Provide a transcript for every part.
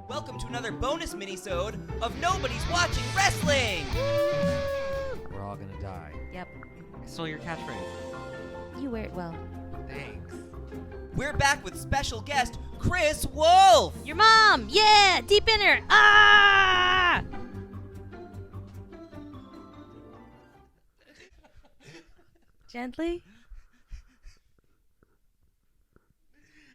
Welcome to another bonus minisode of Nobody's Watching Wrestling! We're all gonna die. Yep. I stole your catchphrase. You wear it well. Thanks. We're back with special guest, Kris Wolf! Your mom! Yeah! Deep in her! Ah! Gently?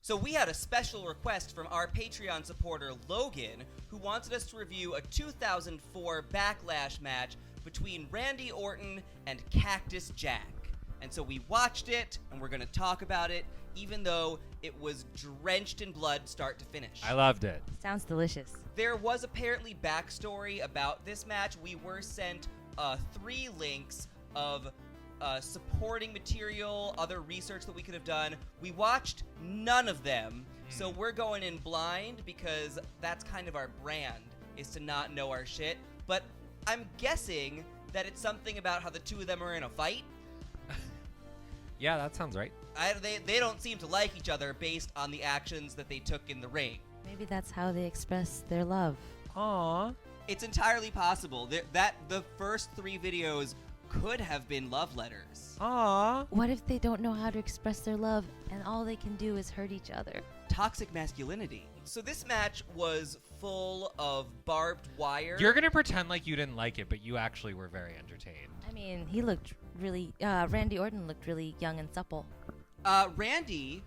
So we had a special request from our Patreon supporter, Logan, who wanted us to review a 2004 Backlash match between Randy Orton and Cactus Jack. And so we watched it, and we're going to talk about it, even though it was drenched in blood start to finish. I loved it. Sounds delicious. There was apparently backstory about this match. We were sent 3 links of supporting material, other research that we could have done. We watched none of them, so we're going in blind because that's kind of our brand, is to not know our shit. But I'm guessing that it's something about how the two of them are in a fight. Yeah, that sounds right. They don't seem to like each other based on the actions that they took in the ring. Maybe that's how they express their love. Aww. It's entirely possible that the first 3 videos could have been love letters. Aww. What if they don't know how to express their love and all they can do is hurt each other? Toxic masculinity. So this match was full of barbed wire. You're gonna pretend like you didn't like it, but you actually were very entertained. I mean, he looked really, Randy Orton looked really young and supple. Randy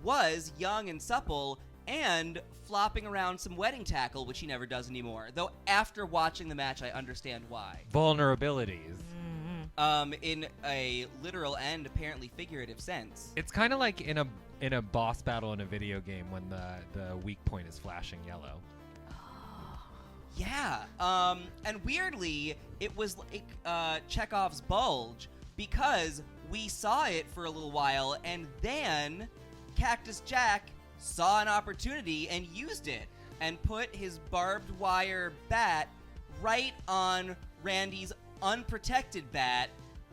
was young and supple and flopping around some wedding tackle, which he never does anymore. Though after watching the match, I understand why. Vulnerabilities. In a literal and apparently figurative sense. It's kind of like in a boss battle in a video game when the weak point is flashing yellow. Yeah. And weirdly, it was like Chekhov's bulge because we saw it for a little while and then Cactus Jack saw an opportunity and used it and put his barbed wire bat right on Randy's unprotected bat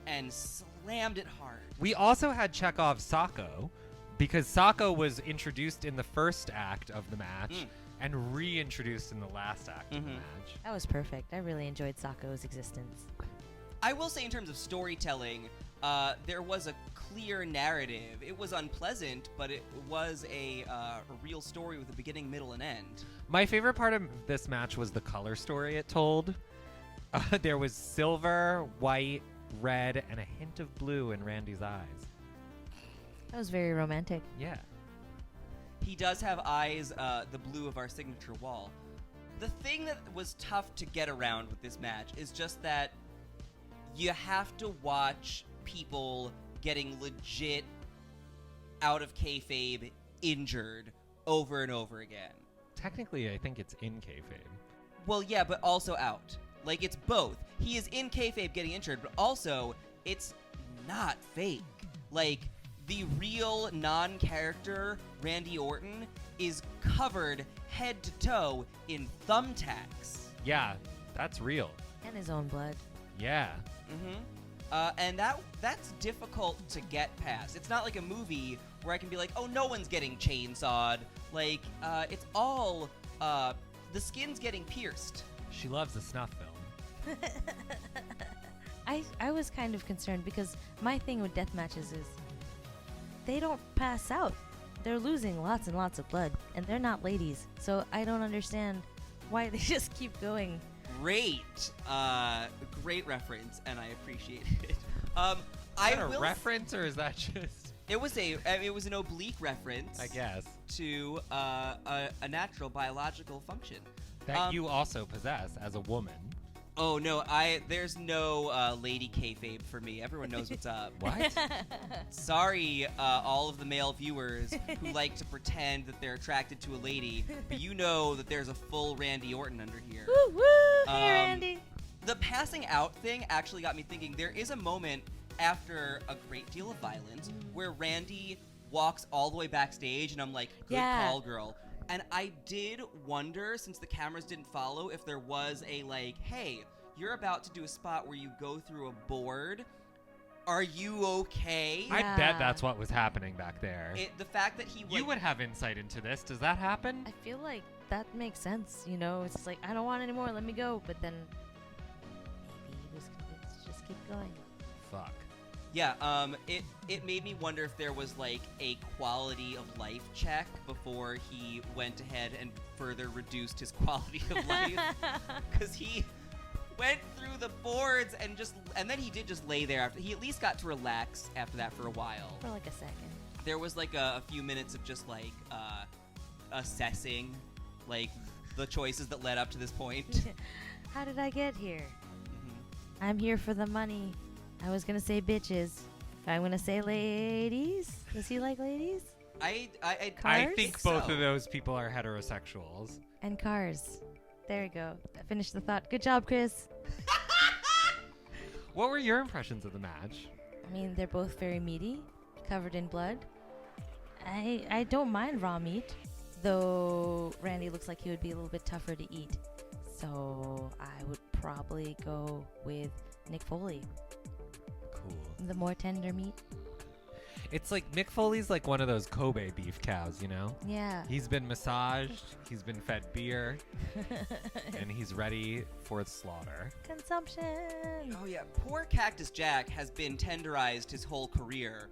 and slammed it hard. We also had Chekhov's Sacco because Sacco was introduced in the first act of the match and reintroduced in the last act of the match. That was perfect. I really enjoyed Sacco's existence. I will say in terms of storytelling, there was a clear narrative. It was unpleasant, but it was a real story with a beginning, middle, and end. My favorite part of this match was the color story it told. There was silver, white, red, and a hint of blue in Randy's eyes. That was very romantic. Yeah. He does have eyes the blue of our signature wall. The thing that was tough to get around with this match is just that you have to watch people getting legit out of kayfabe injured over and over again. Technically, I think it's in kayfabe. Well, yeah, but also out. Like, it's both. He is in kayfabe getting injured, but also, it's not fake. Like, the real non-character Randy Orton is covered head to toe in thumbtacks. Yeah, that's real. And his own blood. Yeah. And that's difficult to get past. It's not like a movie where I can be like, oh, no one's getting chainsawed. Like, it's all, the skin's getting pierced. She loves a snuff film. I was kind of concerned because my thing with death matches is they don't pass out. They're losing lots and lots of blood, and they're not ladies. So I don't understand why they just keep going. Great reference, and I appreciate it. Is that a reference, or is that just... It was an oblique reference, I guess, to a natural biological function that you also possess as a woman. Oh no, there's no lady kayfabe for me. Everyone knows what's up. What? Sorry, all of the male viewers who like to pretend that they're attracted to a lady, but you know that there's a full Randy Orton under here. Woo woo! Hey, Randy. The passing out thing actually got me thinking. There is a moment after a great deal of violence where Randy walks all the way backstage, and I'm like, good call, girl. And I did wonder, since the cameras didn't follow, if there was a, like, hey, you're about to do a spot where you go through a board Are you okay? I Yeah. bet that's what was happening back there. The fact that he You would have insight into this. Does that happen? I feel like that makes sense, you know? It's like, I don't want any more, let me go. But then maybe he was convinced to just keep going. Fuck. Yeah, it made me wonder if there was like a quality of life check before he went ahead and further reduced his quality of life, because he went through the boards and then he did just lay there after. He at least got to relax after that for a while. For like a second. There was like a few minutes of just like assessing like the choices that led up to this point. How did I get here? Mhm. I'm here for the money. I was gonna say bitches. I'm gonna say ladies. Does he like ladies? I I Cars? think both of those people are heterosexuals. And cars. There you go. I finished the thought. Good job, Kris. What were your impressions of the match? I mean, they're both very meaty, covered in blood. I don't mind raw meat, though Randy looks like he would be a little bit tougher to eat. So I would probably go with Nick Foley, Cool. the more tender meat. It's like Mick Foley's like one of those Kobe beef cows, you know? Yeah. He's been massaged, he's been fed beer, and he's ready for slaughter. Consumption. Oh yeah, poor Cactus Jack has been tenderized his whole career.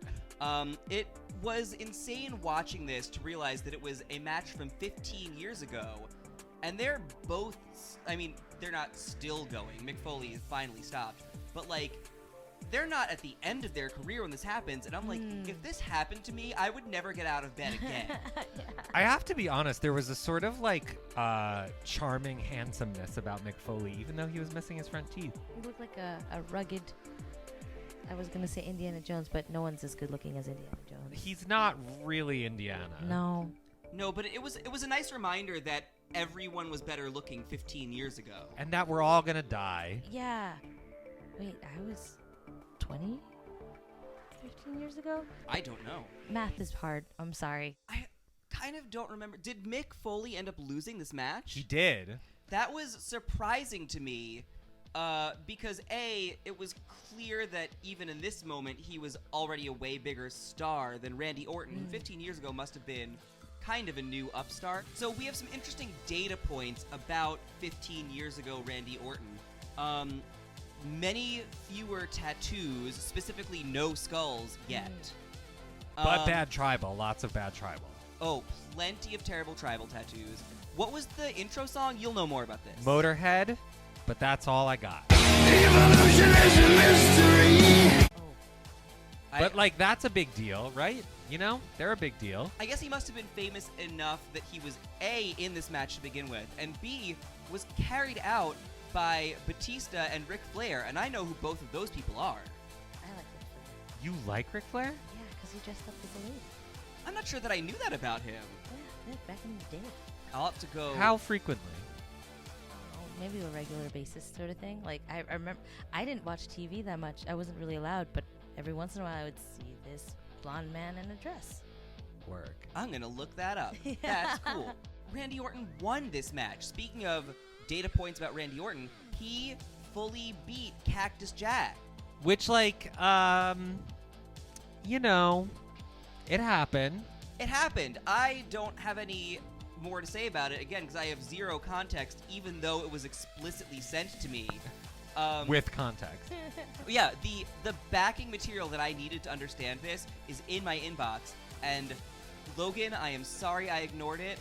It was insane watching this to realize that it was a match from 15 years ago, and they're both, I mean, they're not still going. Mick Foley finally stopped, but like, they're not at the end of their career when this happens, and I'm like, if this happened to me, I would never get out of bed again. Yeah. I have to be honest, there was a sort of like charming handsomeness about Mick Foley, even though he was missing his front teeth. He looked like a rugged, I was going to say Indiana Jones, but no one's as good looking as Indiana Jones. He's not really Indiana. No. No, but it was a nice reminder that everyone was better looking 15 years ago. And that we're all gonna die. Yeah. Wait, I was 20? 15 years ago? I don't know. Math is hard. I'm sorry. I kind of don't remember. Did Mick Foley end up losing this match? He did. That was surprising to me, because A, it was clear that even in this moment, he was already a way bigger star than Randy Orton, who 15 years ago must have been kind of a new upstart. So we have some interesting data points about 15 years ago Randy Orton. Many fewer tattoos, specifically no skulls yet. But bad tribal, lots of bad tribal. Oh, plenty of terrible tribal tattoos. What was the intro song? You'll know more about this. Motorhead, but that's all I got. Evolution is a mystery. Oh. But like that's a big deal, right? You know, they're a big deal. I guess he must have been famous enough that he was A, in this match to begin with, and B, was carried out by Batista and Ric Flair, and I know who both of those people are. I like Ric Flair. You like Ric Flair? Yeah, because he dressed up as a lady. I'm not sure that I knew that about him. Yeah, back in the day. I'll have to go. How frequently? I don't know, maybe a regular basis sort of thing. Like, I remember, I didn't watch TV that much. I wasn't really allowed, but every once in a while I would see this blonde man in a dress. Work. I'm gonna look that up. That's cool. Randy Orton won this match. Speaking of data points about Randy Orton, he fully beat Cactus Jack. Which, like, you know, it happened. It happened. I don't have any more to say about it, again, because I have zero context, even though it was explicitly sent to me. With context. Yeah, the backing material that I needed to understand this is in my inbox, and Logan, I am sorry I ignored it,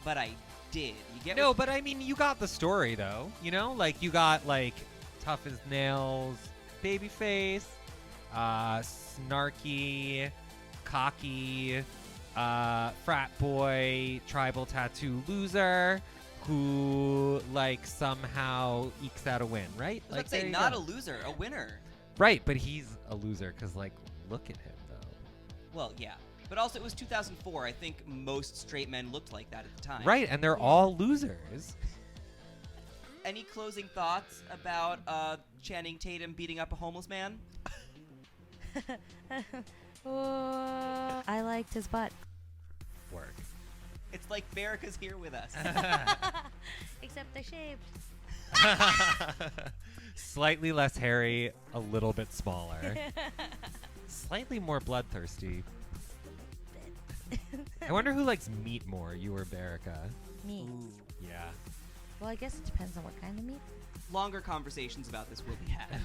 but I did. You get No, but I mean, you got the story, though. You know? Like, you got, like, tough as nails, babyface, snarky, cocky, frat boy, tribal tattoo loser who, like, somehow ekes out a win, right? I was Like, about to say, there you not go. a loser, a winner. Right, but he's a loser because, like, look at him, though. Well, yeah. But also, it was 2004. I think most straight men looked like that at the time. Right, and they're all losers. Any closing thoughts about Channing Tatum beating up a homeless man? Oh, I liked his butt. Work. It's like Verica's here with us. Except I shaved. Slightly less hairy, a little bit smaller. Slightly more bloodthirsty. I wonder who likes meat more, you or Berica? Me. Ooh. Yeah. Well, I guess it depends on what kind of meat. Longer conversations about this will be had.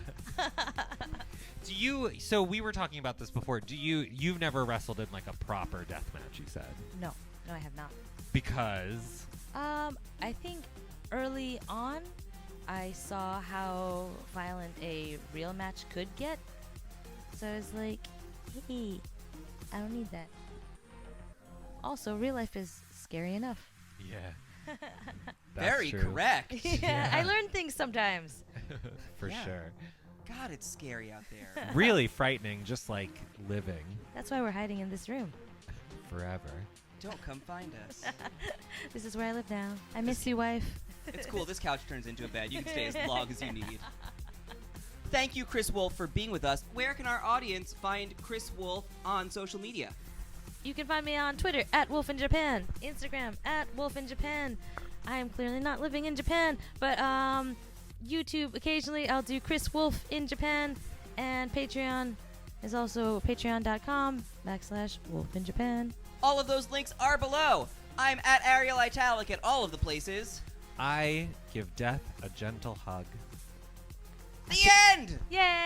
Do you, so we were talking about this before, you've never wrestled in like a proper death match, you said? No, I have not. Because? I think early on, I saw how violent a real match could get. So I was like, hey, I don't need that. Also, real life is scary enough. Yeah. Very true. correct. Yeah, I learn things sometimes. For Yeah. sure. God, it's scary out there. Really frightening, just like living That's why we're hiding in this room. forever. Don't come find us. This is where I live now. I miss you, wife. It's cool. This couch turns into a bed. You can stay as long as you need. Thank you, Kris Wolf, for being with us. Where can our audience find Kris Wolf on social media? You can find me on Twitter @WolfInJapan, Instagram @WolfInJapan. I am clearly not living in Japan, but YouTube occasionally I'll do Kris Wolf in Japan, and Patreon is also patreon.com/WolfInJapan. All of those links are below. I'm at Ariel Italic at all of the places. I give death a gentle hug. The end! Yay!